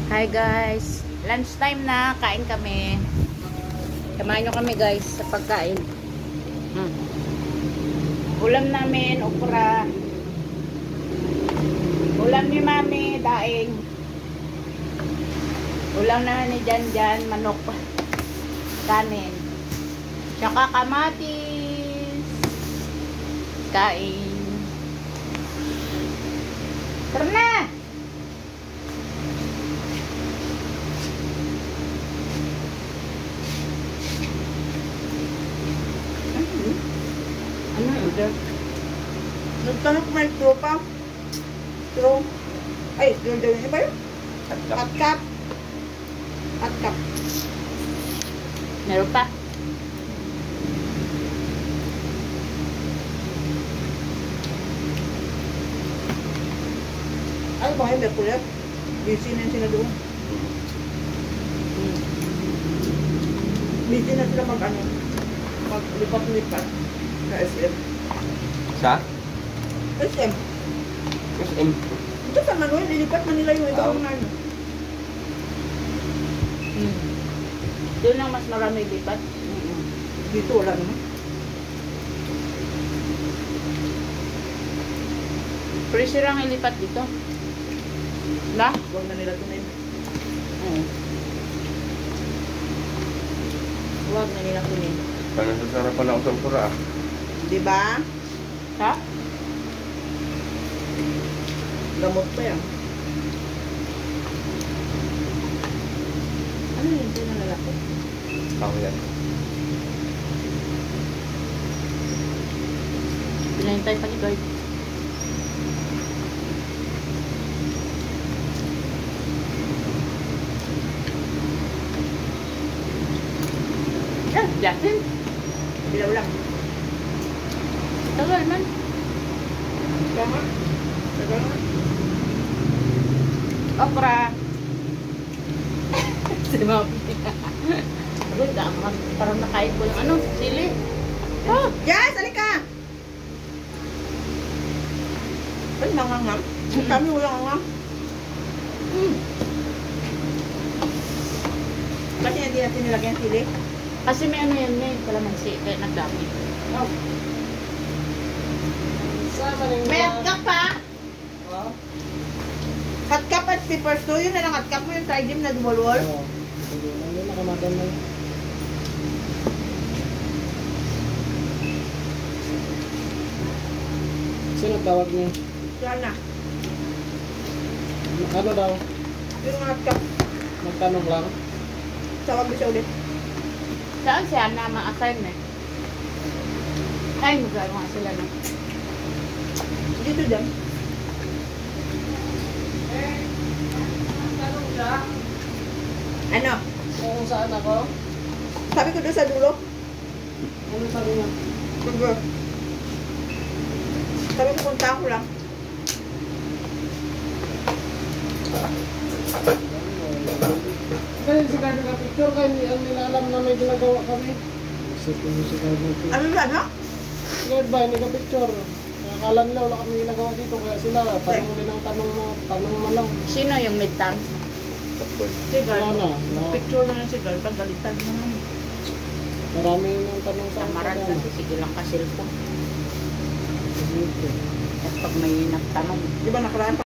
Hi guys, lunch time na, kain kami. Samahan nyo kami guys sa pagkain. Ulam namin, okra. Ulam ni mami, daing. Ulam naman ni Janjan, manok. Kanin. Tsaka kamatis. Kain. Tara na! Ano yun? Nagtanong ko may tropa. True. Ay, yun daw yun ba yun? At-kap. At-kap. Meron pa? Ay, baka yung Merkulat. Busy na sila doon. Busy na sila maglipat-lipat sa SM. Sa? SM. SM. Ito sa Manuel, ilipat man nila yung ibang mga ano. Doon lang mas marami lipat. Dito wala naman. Pressure ang ilipat dito. Na? Huwag na nila tunin. Huwag na nila kunin. Paano sa sarapan ako sa ukura ah? Diba? Ha? Gamot pa yan. Ano yun? Ito na lalaki. Ako yan. Pinahintay pa ni Guard. Jackson? Bilaw lang. Tagal man. Tama? Tagal na. Okra. Si Mami. Agad, parang nakain ko ng ano, sili. Oh! Yes! Halika! Ay, nangangam. Kami walang angam. Kasi hindi natin nilagyan sili. Kasi may ano yan, may kalamansi, kaya nagdami. Oh. May hot pa? Oh. Hot cup at pepper stew. Yun na lang hot cup mo yung tridim na dual wall. Oo. Hindi na nakamadan na yun. Sino tawag niya? Sana. Ano daw? Yung hot cup. Magtanong lang. Tawag mo siya ulit. Saan siya na ma-assign eh? Ay, magagawa nga sila na. Dito dyan. Ano? Kung saan ako? Sabi ko doon sa dulo. Ano sabi niya? Sige. Sabi ko punta ko lang. Kasi si Cardo ka picture kayo, hindi ang nila alam na may ginagawa kami. Isipin mo si Cardo. Ano ba, no? Lord ba, hindi ka picture. Akala nila wala kami ginagawa dito, kaya sila tanong din ang tanong mo lang. Sino yung midtang? Si Girl. Wala na. Picture na lang si Girl. Pagalitan mo naman. Marami nang tanong sa Tamaran akin. kasi sige lang ka cellphone. Dito. At pag may nagtanong, Di ba nakaraan